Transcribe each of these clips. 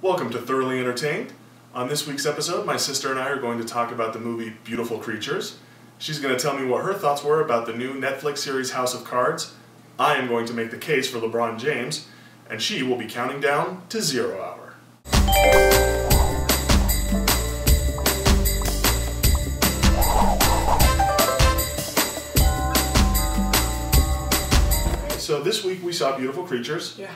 Welcome to Thoroughly Entertained. On this week's episode, my sister and I are going to talk about the movie Beautiful Creatures. She's going to tell me what her thoughts were about the new Netflix series House of Cards. I am going to make the case for LeBron James, and she will be counting down to 0 hour. So this week we saw Beautiful Creatures. Yeah.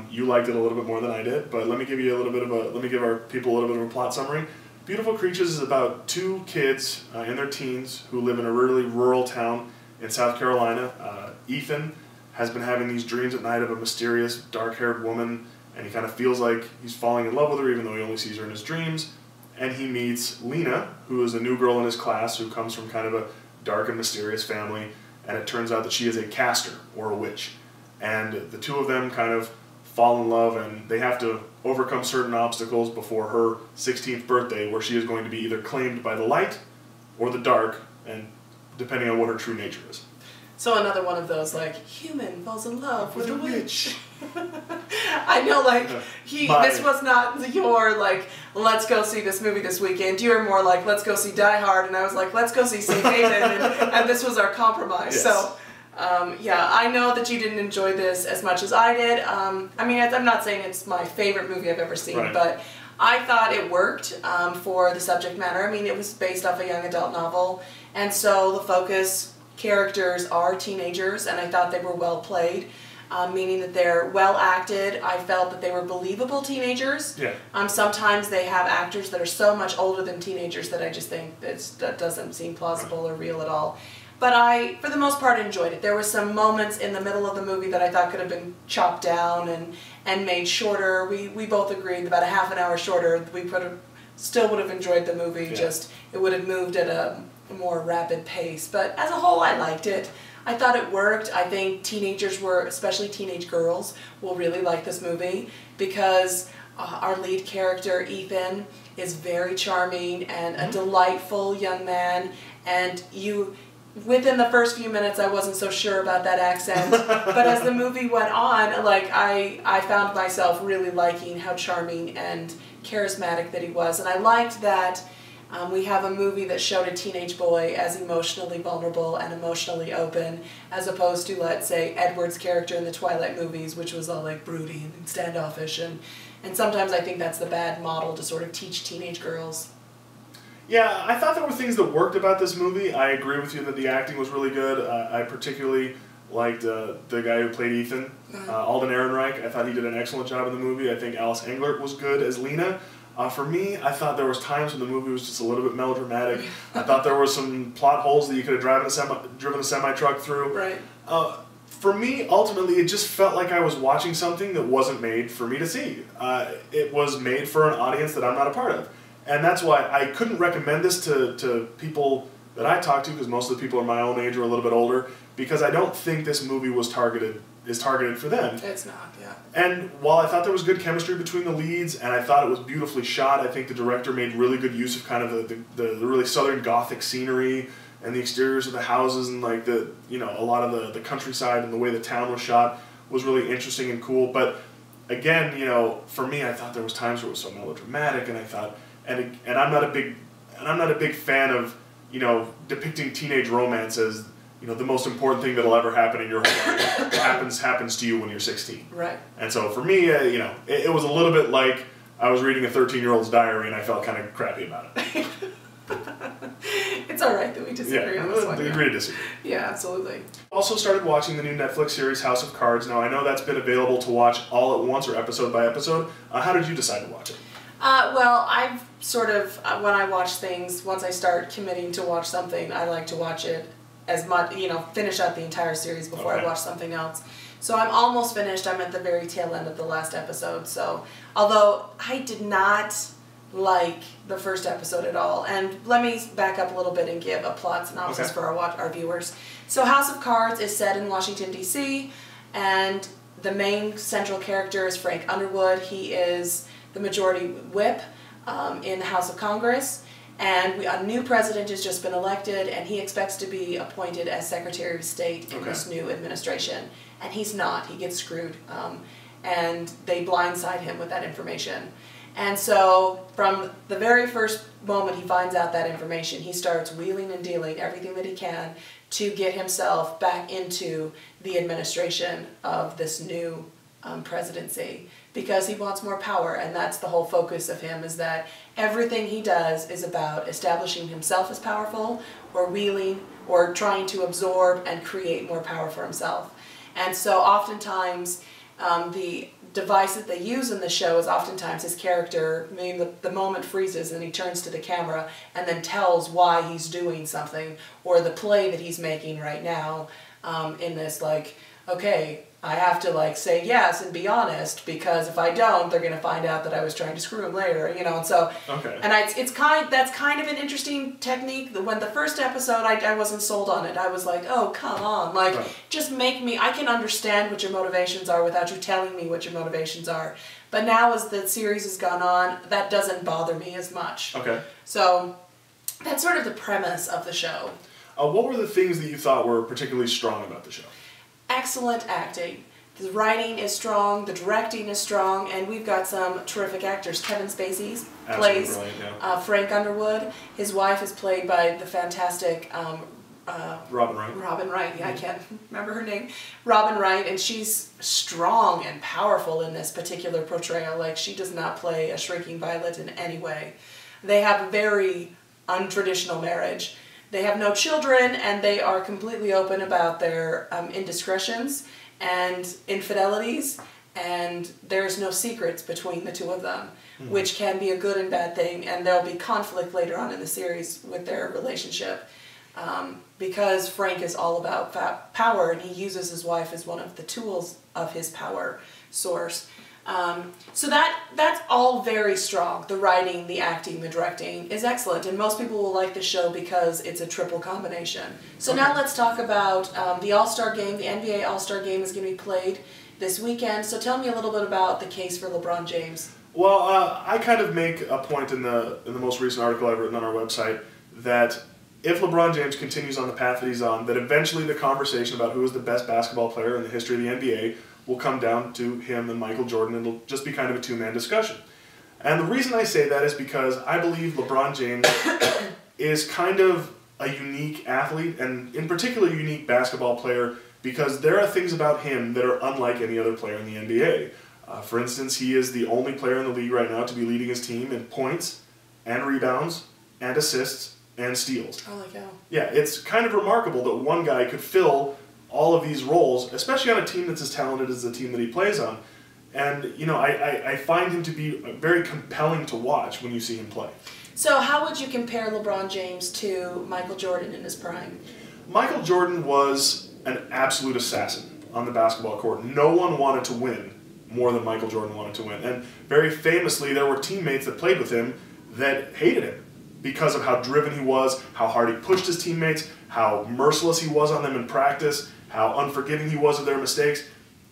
You liked it a little bit more than I did, but let me give our people a little bit of a plot summary. Beautiful Creatures is about two kids in their teens who live in a really rural town in South Carolina. Ethan has been having these dreams at night of a mysterious dark-haired woman, and he kind of feels like he's falling in love with her even though he only sees her in his dreams. And he meets Lena, who is a new girl in his class who comes from kind of a dark and mysterious family, and it turns out that she is a caster, or a witch. And the two of them kind of fall in love, and they have to overcome certain obstacles before her 16th birthday, where she is going to be either claimed by the light or the dark, and depending on what her true nature is. So another one of those, like, human falls in love with a witch. I know, like, this was not your, like, let's go see this movie this weekend. You were more like, let's go see Die Hard, and I was like, let's go see Safe Haven, and this was our compromise. Yes. So, yeah, I know that you didn't enjoy this as much as I did. I mean, I'm not saying it's my favorite movie I've ever seen, right, but I thought it worked for the subject matter. I mean, it was based off a young adult novel, and so the focus characters are teenagers, and I thought they were well played, meaning that they're well acted. I felt that they were believable teenagers. Yeah. Sometimes they have actors that are so much older than teenagers that I just think that doesn't seem plausible or real at all. But I, for the most part, enjoyed it. There were some moments in the middle of the movie that I thought could have been chopped down and made shorter. We both agreed about a half an hour shorter, we still would have enjoyed the movie, yeah, just it would have moved at a more rapid pace. But as a whole, I liked it. I thought it worked. I think teenagers especially teenage girls, will really like this movie because our lead character, Ethan, is very charming and a delightful young man, and within the first few minutes, I wasn't so sure about that accent, but as the movie went on, like, I found myself really liking how charming and charismatic that he was, and I liked that we have a movie that showed a teenage boy as emotionally vulnerable and emotionally open, as opposed to, let's say, Edward's character in the Twilight movies, which was all, like, broody and standoffish, and sometimes I think that's the bad model to sort of teach teenage girls. Yeah, I thought there were things that worked about this movie. I agree with you that the acting was really good. I particularly liked the guy who played Ethan, Alden Ehrenreich. I thought he did an excellent job in the movie. I think Alice Englert was good as Lena. For me, I thought there was times when the movie was just a little bit melodramatic. I thought there were some plot holes that you could have driven a semi-truck through. Right. For me, ultimately, it just felt like I was watching something that wasn't made for me to see. It was made for an audience that I'm not a part of. And that's why I couldn't recommend this to people that I talk to, because most of the people are my own age or a little bit older, because I don't think this movie is targeted for them. It's not, yeah. And while I thought there was good chemistry between the leads, and I thought it was beautifully shot, I think the director made really good use of kind of the really southern gothic scenery and the exteriors of the houses, and like a lot of the countryside and the way the town was shot was really interesting and cool. But again, for me, I thought there was times where it was so melodramatic, and I thought. And I'm not a big fan of depicting teenage romance as the most important thing that'll ever happen in your whole life. happens to you when you're 16. Right. And so for me, it was a little bit like I was reading a 13-year-old's diary, and I felt kind of crappy about it. It's all right that we disagree on this one. Agree to disagree. Yeah, absolutely. Also started watching the new Netflix series House of Cards. Now I know that's been available to watch all at once or episode by episode. How did you decide to watch it? Well, I've sort of, when I watch things, once I start committing to watch something, I like to watch it as much, finish out the entire series before I watch something else. So I'm almost finished. I'm at the very tail end of the last episode. So, although I did not like the first episode at all, and let me back up a little bit and give a plot synopsis for our viewers. So House of Cards is set in Washington, D.C., and the main central character is Frank Underwood. He is the majority whip in the House of Congress, and a new president has just been elected, and he expects to be appointed as Secretary of State in this new administration, and he's not. He gets screwed. and they blindside him with that information. And so from the very first moment he finds out that information, he starts wheeling and dealing everything that he can to get himself back into the administration of this new presidency, because he wants more power, and that's the whole focus of him, is that everything he does is about establishing himself as powerful, or wheeling, or trying to absorb and create more power for himself. And so oftentimes the device that they use in the show is oftentimes his character, I mean, the moment freezes and he turns to the camera and then tells why he's doing something, or the play that he's making right now, in this, like, okay, I have to, like, say yes and be honest, because if I don't, they're going to find out that I was trying to screw him later, you know. And so, okay. And that's kind of an interesting technique. When the first episode, I wasn't sold on it. I was like, oh, come on, like, just make me, I can understand what your motivations are without you telling me what your motivations are. But now, as the series has gone on, that doesn't bother me as much. Okay. So that's sort of the premise of the show. What were the things that you thought were particularly strong about the show? Excellent acting. The writing is strong, the directing is strong, and we've got some terrific actors. Kevin Spacey plays Frank Underwood. His wife is played by the fantastic Robin Wright. Robin Wright, yeah, I can't remember her name. Robin Wright, and she's strong and powerful in this particular portrayal. Like, she does not play a shrinking violet in any way. They have a very untraditional marriage. They have no children, and they are completely open about their indiscretions and infidelities, and there's no secrets between the two of them, which can be a good and bad thing, and there'll be conflict later on in the series with their relationship, because Frank is all about power, and he uses his wife as one of the tools of his power source. So that's all very strong. The writing, the acting, the directing is excellent, and most people will like the show because it's a triple combination. So now let's talk about the All-Star Game. The NBA All-Star Game is going to be played this weekend. So tell me a little bit about the case for LeBron James. Well, I kind of make a point in the most recent article I've written on our website that if LeBron James continues on the path that he's on, that eventually the conversation about who is the best basketball player in the history of the NBA will come down to him and Michael Jordan, and it'll just be kind of a two-man discussion. And the reason I say that is because I believe LeBron James is kind of a unique athlete, and in particular a unique basketball player, because there are things about him that are unlike any other player in the NBA. For instance, he is the only player in the league right now to be leading his team in points and rebounds and assists and steals. Oh, like how? Yeah, it's kind of remarkable that one guy could fill all of these roles, especially on a team that's as talented as the team that he plays on. And, you know, I find him to be very compelling to watch when you see him play. So how would you compare LeBron James to Michael Jordan in his prime? Michael Jordan was an absolute assassin on the basketball court. No one wanted to win more than Michael Jordan wanted to win. And very famously, there were teammates that played with him that hated him because of how driven he was, how hard he pushed his teammates, how merciless he was on them in practice, how unforgiving he was of their mistakes.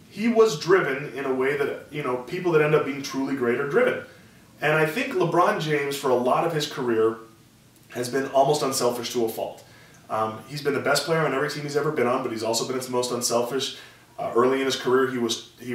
He was driven in a way that, you know, people that end up being truly great are driven. And I think LeBron James, for a lot of his career, has been almost unselfish to a fault. He's been the best player on every team he's ever been on, but he's also been its most unselfish. Early in his career, he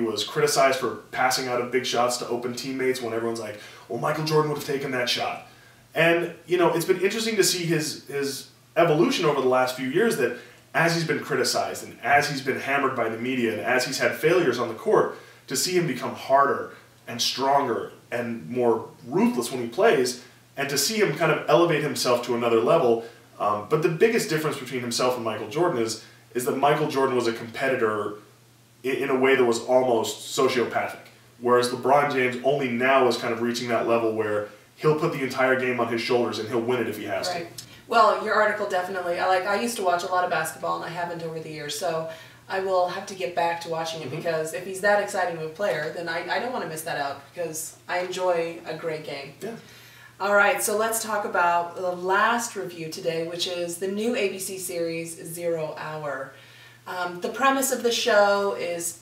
was criticized for passing out of big shots to open teammates when everyone's like, well, Michael Jordan would have taken that shot. And, you know, it's been interesting to see his evolution over the last few years, that as he's been criticized and as he's been hammered by the media and as he's had failures on the court, to see him become harder and stronger and more ruthless when he plays, and to see him kind of elevate himself to another level. But the biggest difference between himself and Michael Jordan is that Michael Jordan was a competitor in a way that was almost sociopathic, whereas LeBron James only now is kind of reaching that level where he'll put the entire game on his shoulders and he'll win it if he has to. Well, your article definitely, I used to watch a lot of basketball, and I haven't over the years, so I will have to get back to watching it, because if he's that exciting of a player, then I don't want to miss that out, because I enjoy a great game. Yeah. All right, so let's talk about the last review today, which is the new ABC series, 0 Hour. The premise of the show is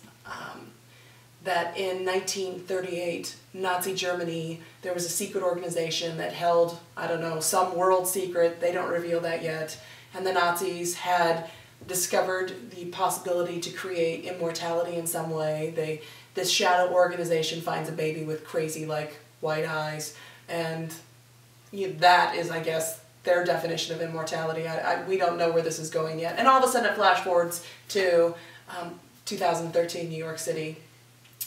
that in 1938, Nazi Germany, there was a secret organization that held, I don't know, some world secret, they don't reveal that yet, and the Nazis had discovered the possibility to create immortality in some way. this shadow organization finds a baby with crazy, like, white eyes, and that is, I guess, their definition of immortality. We don't know where this is going yet. And all of a sudden it flash forwards to 2013 New York City.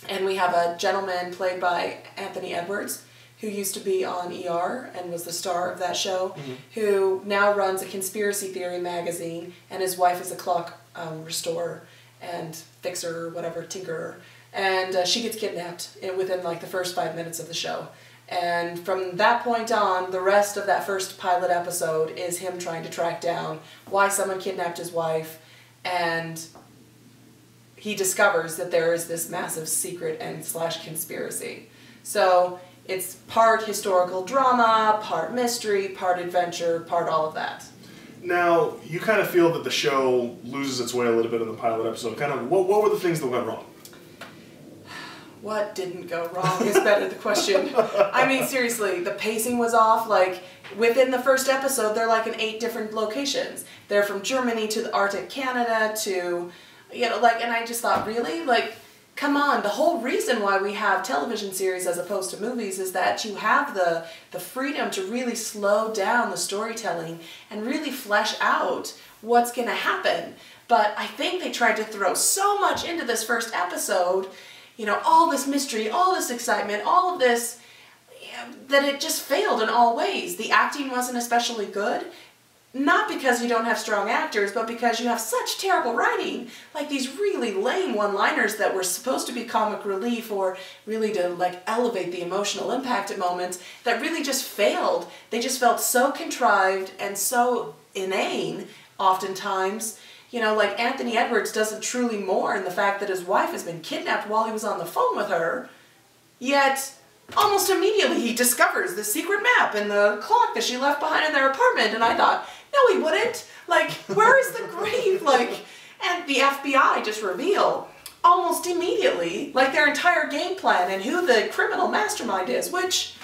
And we have a gentleman played by Anthony Edwards, who used to be on ER and was the star of that show, who now runs a conspiracy theory magazine, and his wife is a clock restorer and fixer, or whatever, tinkerer. And she gets kidnapped within like the first 5 minutes of the show. And from that point on, the rest of that first pilot episode is him trying to track down why someone kidnapped his wife, and he discovers that there is this massive secret and / conspiracy. So it's part historical drama, part mystery, part adventure, part all of that. Now, you kind of feel that the show loses its way a little bit in the pilot episode. Kind of, what were the things that went wrong? What didn't go wrong is better the question. I mean, seriously, the pacing was off. Like, within the first episode, they're like in 8 different locations. They're from Germany to the Arctic Canada to, you know, like, and I just thought, really? Like, come on. The whole reason why we have television series as opposed to movies is that you have the freedom to really slow down the storytelling and really flesh out what's going to happen. But I think they tried to throw so much into this first episode, you know, all this mystery, all this excitement, all of this, that it just failed in all ways. The acting wasn't especially good, not because you don't have strong actors, but because you have such terrible writing, like these really lame one-liners that were supposed to be comic relief or really to like elevate the emotional impact at moments that really just failed. They just felt so contrived and so inane oftentimes. You know, like Anthony Edwards doesn't truly mourn the fact that his wife has been kidnapped while he was on the phone with her, yet almost immediately he discovers the secret map and the clock that she left behind in their apartment, and I thought, no, he wouldn't. Like, where is the grief? Like, and the FBI just reveal almost immediately, like, their entire game plan and who the criminal mastermind is, which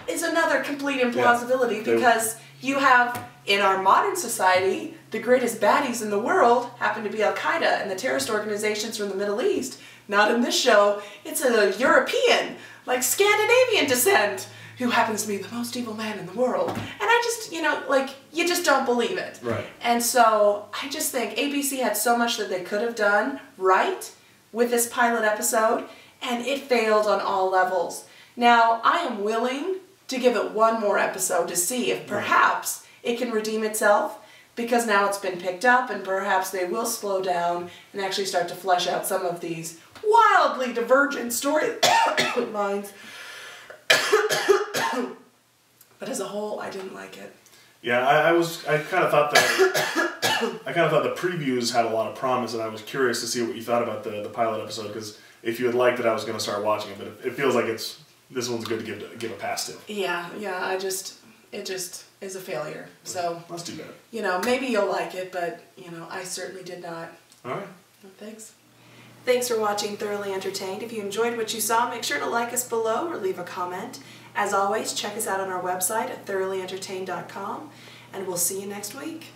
is another complete implausibility because you have, in our modern society, the greatest baddies in the world happen to be Al-Qaeda and the terrorist organizations from the Middle East. Not in this show. It's a European, like Scandinavian descent, who happens to be the most evil man in the world. And I just, you know, like, you just don't believe it. Right. And so I just think ABC had so much that they could have done right with this pilot episode, and it failed on all levels. Now, I am willing to give it one more episode to see if perhaps it can redeem itself, because now it's been picked up and perhaps they will slow down and actually start to flesh out some of these wildly divergent storylines. But as a whole, I didn't like it. Yeah, I kind of thought the previews had a lot of promise, and I was curious to see what you thought about the pilot episode, because if you had liked it, I was going to start watching it, but it feels like this one's good to give a pass to. Yeah, it just is a failure. So let's do that. You know, maybe you'll like it, but you know, I certainly did not. All right. No, thanks. Thanks for watching Thoroughly Entertained. If you enjoyed what you saw, make sure to like us below or leave a comment. As always, check us out on our website at thoroughlyentertained.com, and we'll see you next week.